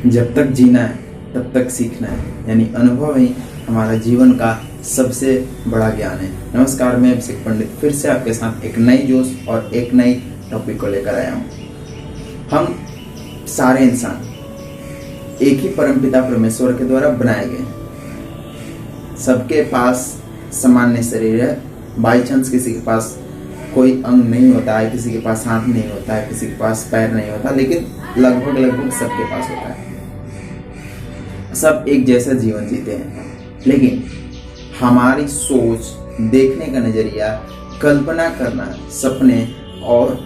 जब तक जीना है तब तक सीखना है, यानी अनुभव ही हमारा जीवन का सबसे बड़ा ज्ञान है। नमस्कार, मैं अभिषेक पंडित फिर से आपके साथ एक नई जोश और एक नई टॉपिक को लेकर आया हूँ। हम सारे इंसान एक ही परमपिता परमेश्वर के द्वारा बनाए गए हैं। सबके पास सामान्य शरीर है। बाई चांस किसी के पास कोई अंग नहीं होता है, किसी के पास हाथ नहीं होता है, किसी के पास पैर नहीं होता, लेकिन लगभग सबके पास होता है। सब एक जैसा जीवन जीते हैं, लेकिन हमारी सोच, देखने का नजरिया, कल्पना करना, सपने और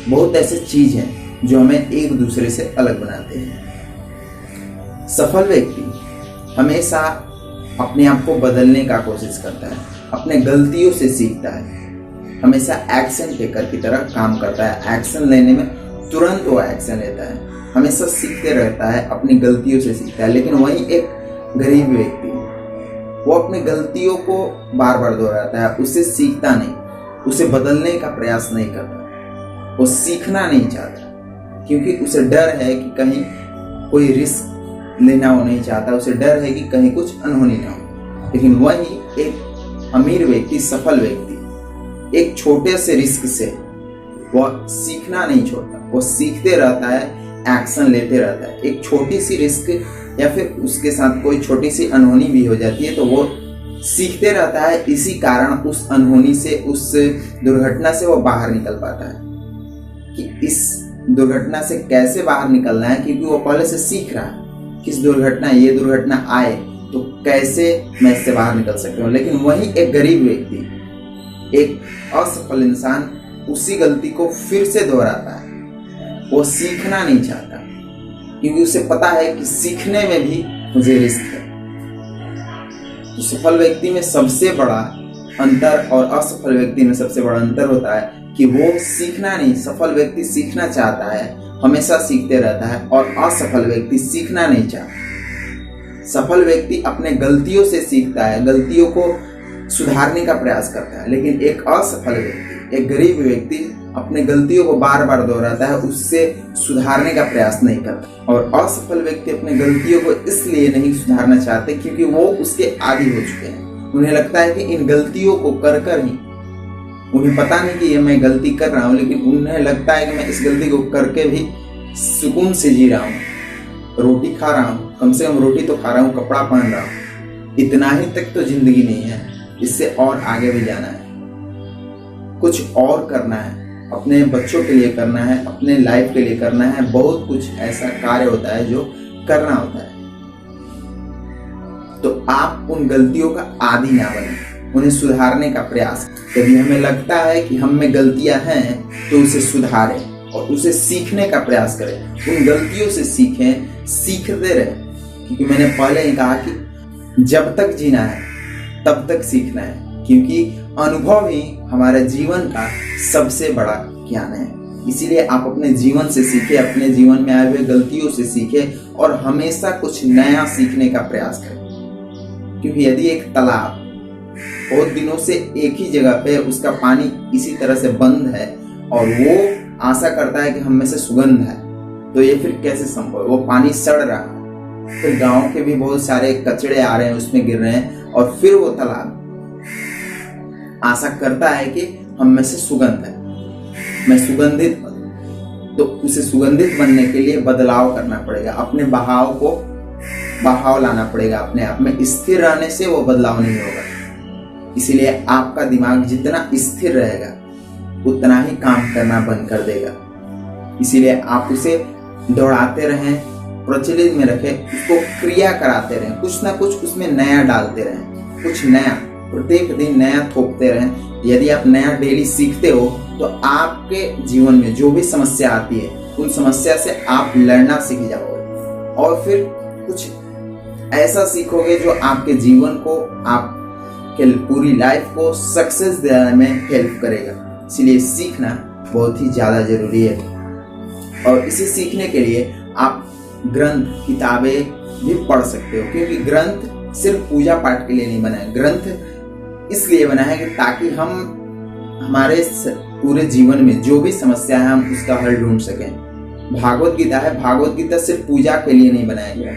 बहुत ऐसे चीज हैं जो हमें एक दूसरे से अलग बनाते हैं। सफल व्यक्ति हमेशा अपने आप को बदलने का कोशिश करता है, अपने गलतियों से सीखता है, हमेशा एक्शन टेकर की तरह काम करता है। एक्शन लेने में तुरंत वो एक्शन लेता है, हमेशा सीखते रहता है, अपनी गलतियों से सीखता है। लेकिन वहीं एक गरीब व्यक्ति, वो अपनी गलतियों को बार बार दोहराता है, उससे सीखता नहीं, उसे बदलने का प्रयास नहीं करता, वो सीखना नहीं चाहता, क्योंकि उसे डर है कि कहीं कोई रिस्क लेना वो नहीं चाहता, उसे डर है कि कहीं कुछ अनहोनी ना हो। लेकिन वही एक अमीर व्यक्ति, सफल व्यक्ति, एक छोटे से रिस्क से वह सीखना नहीं छोड़ता, वो सीखते रहता है, एक्शन लेते रहता है। एक छोटी सी रिस्क या फिर उसके साथ कोई छोटी सी अनहोनी भी हो जाती है तो वो सीखते रहता है। इसी कारण उस अनहोनी से, उस दुर्घटना से वो बाहर निकल पाता है कि इस दुर्घटना से कैसे बाहर निकलना है, क्योंकि वो पहले से सीख रहा है कि ये दुर्घटना आए तो कैसे मैं इससे बाहर निकल सकता हूँ। लेकिन वही एक गरीब व्यक्ति, एक असफल इंसान उसी गलती को फिर से दोहराता है। वो सीखना नहीं चाहता, क्योंकि उसे पता है कि सीखने में भी मुझे रिस्क है। तो सफल व्यक्ति में सबसे बड़ा अंतर और असफल व्यक्ति में सबसे बड़ा अंतर होता है कि वो सीखना नहीं, सफल व्यक्ति सीखना चाहता है, हमेशा सीखते रहता है, और असफल व्यक्ति सीखना नहीं चाहता। सफल व्यक्ति अपने गलतियों से सीखता है, गलतियों को सुधारने का प्रयास करता है। लेकिन एक असफल व्यक्ति, एक गरीब व्यक्ति अपने गलतियों को बार बार दोहराता है, उससे सुधारने का प्रयास नहीं करता। और असफल व्यक्ति अपने गलतियों को इसलिए नहीं सुधारना चाहते क्योंकि वो उसके आदी हो चुके हैं। उन्हें लगता है कि इन गलतियों को कर कर ही, उन्हें पता नहीं कि ये मैं गलती कर रहा हूँ, लेकिन उन्हें लगता है कि मैं इस गलती को करके भी सुकून से जी रहा हूँ, रोटी खा रहा हूँ, कम से कम रोटी तो खा रहा हूँ, कपड़ा पहन रहा हूँ। इतना ही तक तो जिंदगी नहीं है, इससे और आगे भी जाना है, कुछ और करना है, अपने बच्चों के लिए करना है, अपने लाइफ के लिए करना है। बहुत कुछ ऐसा कार्य होता है जो करना होता है। तो आप उन गलतियों का आदी ना बने, उन्हें सुधारने का प्रयास। यदि हमें लगता है कि हम में गलतियां हैं तो उसे सुधारें और उसे सीखने का प्रयास करें। उन गलतियों से सीखें, सीखते रहें, क्योंकि मैंने पहले ही कहा कि जब तक जीना है तब तक सीखना है, क्योंकि अनुभव ही हमारे जीवन का सबसे बड़ा ज्ञान है। इसीलिए आप अपने जीवन से सीखें, अपने जीवन में आए हुए गलतियों से सीखें और हमेशा कुछ नया सीखने का प्रयास करें। क्योंकि यदि एक तालाब बहुत दिनों से एक ही जगह पे, उसका पानी इसी तरह से बंद है और वो आशा करता है कि हम में से सुगंध है, तो ये फिर कैसे संभव है? वो पानी सड़ रहा है, फिर गांव के भी बहुत सारे कचड़े आ रहे हैं, उसमें गिर रहे हैं, और फिर वो तालाब आशा करता है कि हम में से सुगंध है, मैं सुगंधित बनूं। तो उसे सुगंधित बनने के लिए बदलाव करना पड़ेगा, अपने बहाव लाना पड़ेगा। अपने आप में स्थिर रहने से वो बदलाव नहीं होगा। इसीलिए आपका दिमाग जितना स्थिर रहेगा उतना ही काम करना बंद कर देगा। इसीलिए आप उसे दौड़ाते रहें, प्रचलित में रखें, उसको क्रिया कराते रहें, कुछ ना कुछ उसमें नया डालते रहें, कुछ नया प्रत्येक दिन नया थोपते रहें। यदि आप नया डेली सीखते हो तो आपके जीवन में जो भी समस्या आती है उन समस्या से आप लड़ना सीख जाओगे, और फिर कुछ ऐसा सीखोगे जो आपके जीवन को, आपके पूरी लाइफ को सक्सेस देने में हेल्प करेगा। इसलिए सीखना बहुत ही ज्यादा जरूरी है। और इसे सीखने के लिए आप ग्रंथ, किताबें भी पढ़ सकते हो, क्योंकि ग्रंथ सिर्फ पूजा पाठ के लिए नहीं बना है। ग्रंथ इसलिए बना है कि ताकि हम हमारे पूरे जीवन में जो भी समस्या है हम उसका हल ढूंढ सकें। भागवत गीता है, भागवत गीता सिर्फ पूजा के लिए नहीं बनाया गया।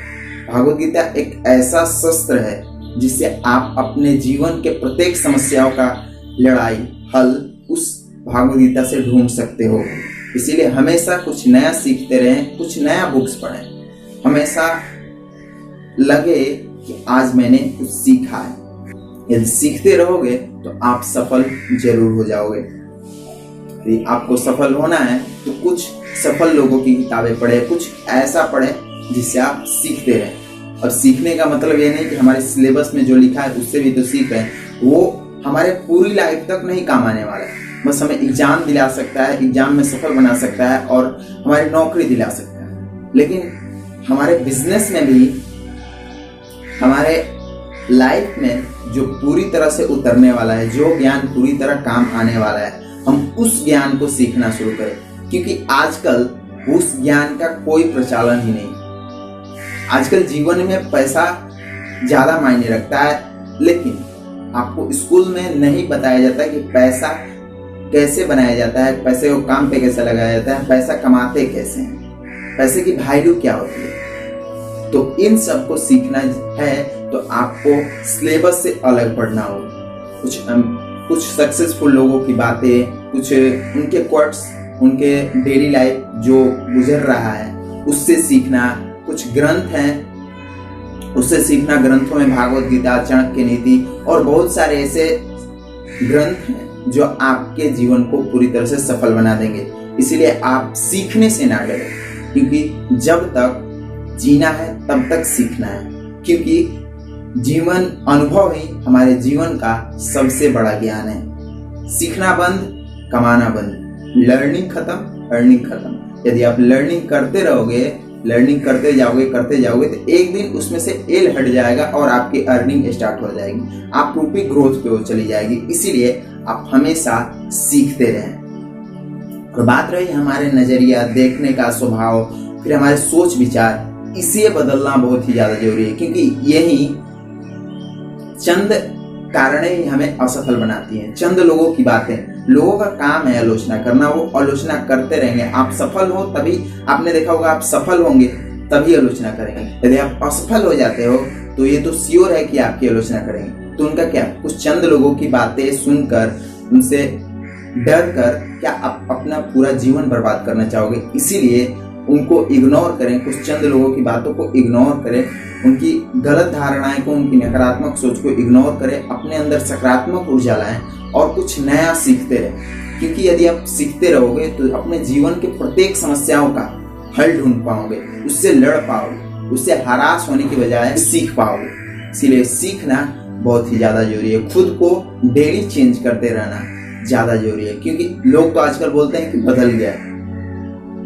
भागवत गीता एक ऐसा शस्त्र है जिससे आप अपने जीवन के प्रत्येक समस्याओं का लड़ाई हल उस भागवत गीता से ढूंढ सकते हो। इसीलिए हमेशा कुछ नया सीखते रहें, कुछ नया बुक्स पढ़ें। हमेशा लगे कि आज मैंने कुछ सीखा है। यदि सीखते रहोगे तो आप सफल जरूर हो जाओगे। यदि आपको सफल होना है तो कुछ सफल लोगों की किताबें पढ़े, कुछ ऐसा पढ़े जिससे आप सीखते रहें। और सीखने का मतलब ये नहीं कि हमारे सिलेबस में जो लिखा है उससे भी तो सीख रहे हैं, वो हमारे पूरी लाइफ तक नहीं काम आने वाला है। बस हमें एग्जाम दिला सकता है, एग्जाम में सफल बना सकता है और हमारी नौकरी दिला सकता है, लेकिन हमारे बिजनेस में भी, हमारे लाइफ में जो पूरी तरह से उतरने वाला है, जो ज्ञान पूरी तरह काम आने वाला है, हम उस ज्ञान को सीखना शुरू करें। क्योंकि आजकल उस ज्ञान का कोई प्रचलन ही नहीं। आजकल जीवन में पैसा ज्यादा मायने रखता है, लेकिन आपको स्कूल में नहीं बताया जाता कि पैसा कैसे बनाया जाता है, पैसे को काम पे कैसे लगाया जाता है, पैसा कमाते कैसे हैं, पैसे की वैल्यू क्या होती है। तो इन सब को सीखना है तो आपको सिलेबस से अलग पढ़ना होगा। कुछ सक्सेसफुल लोगों की बातें, कुछ उनके कोट्स, उनके डेली लाइफ जो गुजर रहा है उससे सीखना। कुछ ग्रंथ हैं उससे सीखना। ग्रंथों में भागवत गीता, चाणक्य नीति और बहुत सारे ऐसे ग्रंथ हैं जो आपके जीवन को पूरी तरह से सफल बना देंगे। इसीलिए आप सीखने से ना डरें, क्योंकि जब तक जीना है तब तक सीखना है। क्योंकि जीवन अनुभव ही हमारे जीवन का सबसे बड़ा ज्ञान है। सीखना बंद, कमाना बंद, लर्निंग खत्म, अर्निंग खत्म। यदि आप लर्निंग करते रहोगे, लर्निंग करते जाओगे तो एक दिन उसमें से एल हट जाएगा और आपकी अर्निंग स्टार्ट हो जाएगी। आप रूपी ग्रोथ पे वो चली जाएगी। इसीलिए आप हमेशा सीखते रहें। और बात रही हमारे नजरिया, देखने का स्वभाव, फिर हमारे सोच विचार, इसे बदलना बहुत ही ज्यादा जरूरी है। क्योंकि यही चंद कारणें ही हमें असफल बनाती हैं। चंद लोगों की बातें, लोगों का काम है आलोचना करना, वो आलोचना करते रहेंगे। आप सफल हो तभी, आपने देखा होगा, आप सफल होंगे तभी आलोचना करेंगे। यदि आप असफल हो जाते हो तो ये तो श्योर है कि आपकी आलोचना करेंगे। तो उनका क्या, कुछ चंद लोगों की बातें सुनकर, उनसे डर कर क्या आप अपना पूरा जीवन बर्बाद करना चाहोगे? इसीलिए उनको इग्नोर करें, कुछ चंद लोगों की बातों को इग्नोर करें, उनकी गलत धारणाएं को, उनकी नकारात्मक सोच को इग्नोर करें, अपने अंदर सकारात्मक ऊर्जा लाएं और कुछ नया सीखते रहें। क्योंकि यदि आप सीखते रहोगे तो अपने जीवन के प्रत्येक समस्याओं का हल ढूंढ पाओगे, उससे लड़ पाओगे, उससे हरास होने की बजाय सीख पाओगे। इसीलिए सीखना बहुत ही ज्यादा जरूरी है। खुद को डेली चेंज करते रहना ज्यादा जरूरी है। क्योंकि लोग तो आजकल बोलते हैं कि बदल गया है।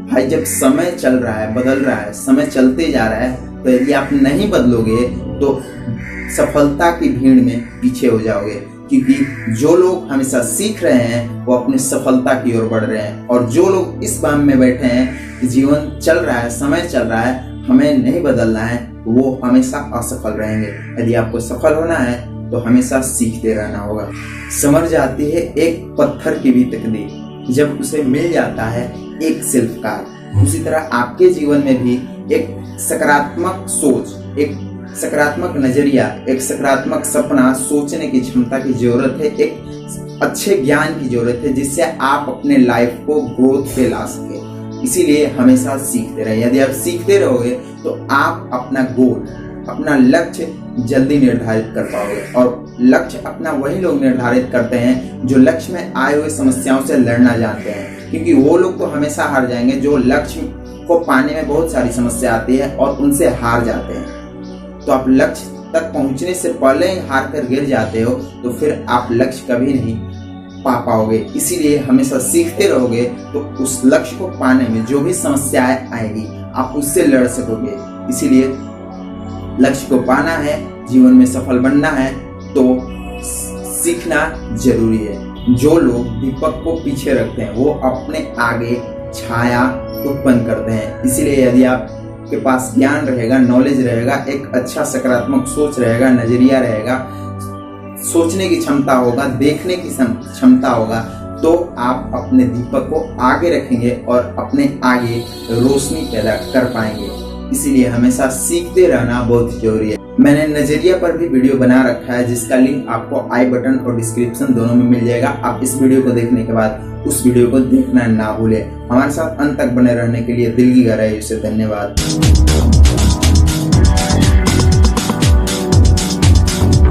भाई, जब समय चल रहा है, बदल रहा है, समय चलते जा रहा है, तो यदि आप नहीं बदलोगे तो सफलता की भीड़ में पीछे हो जाओगे। क्योंकि जो लोग हमेशा सीख रहे हैं वो अपनी सफलता की ओर बढ़ रहे हैं, और जो लोग इस बाम में बैठे हैं कि जीवन चल रहा है, समय चल रहा है, हमें नहीं बदलना है, वो हमेशा असफल रहेंगे। यदि आपको सफल होना है तो हमेशा सीखते रहना होगा। समझ जाती है एक पत्थर की भी तकदीर जब उसे मिल जाता है एक शिल्पकार। उसी तरह आपके जीवन में भी एक सकारात्मक सोच, एक सकारात्मक नजरिया, एक सकारात्मक सपना, सोचने की क्षमता की जरूरत है। एक अच्छे ज्ञान की जरूरत है जिससे आप अपने लाइफ को ग्रोथ पे ला सके। इसीलिए हमेशा सीखते रहे। यदि आप सीखते रहोगे तो आप अपना गोल, अपना लक्ष्य जल्दी निर्धारित कर पाओगे। और लक्ष्य अपना वही लोग निर्धारित करते हैं जो लक्ष्य में आए हुए समस्याओं से लड़ना जानते हैं। क्योंकि वो लोग तो हमेशा हार जाएंगे जो लक्ष्य को पाने में बहुत सारी समस्या आती है और उनसे हार जाते हैं। तो आप लक्ष्य तक पहुंचने से पहले ही हार कर गिर जाते हो तो फिर आप लक्ष्य कभी नहीं पा पाओगे। इसीलिए हमेशा सीखते रहोगे तो उस लक्ष्य को पाने में जो भी समस्याएं आएगी आप उससे लड़ सकोगे। इसीलिए लक्ष्य को पाना है, जीवन में सफल बनना है तो सीखना जरूरी है। जो लोग दीपक को पीछे रखते हैं वो अपने आगे छाया उत्पन्न करते हैं। इसीलिए यदि आपके पास ज्ञान रहेगा, नॉलेज रहेगा, एक अच्छा सकारात्मक सोच रहेगा, नजरिया रहेगा, सोचने की क्षमता होगा, देखने की क्षमता होगा, तो आप अपने दीपक को आगे रखेंगे और अपने आगे रोशनी पैदा कर पाएंगे। इसीलिए हमेशा सीखते रहना बहुत जरूरी है। मैंने नजरिया पर भी वीडियो बना रखा है, जिसका लिंक आपको आई बटन और डिस्क्रिप्शन दोनों में मिल जाएगा। आप इस वीडियो को देखने के बाद उस वीडियो को देखना ना भूलें। हमारे साथ अंत तक बने रहने के लिए दिल की गहराई से धन्यवाद।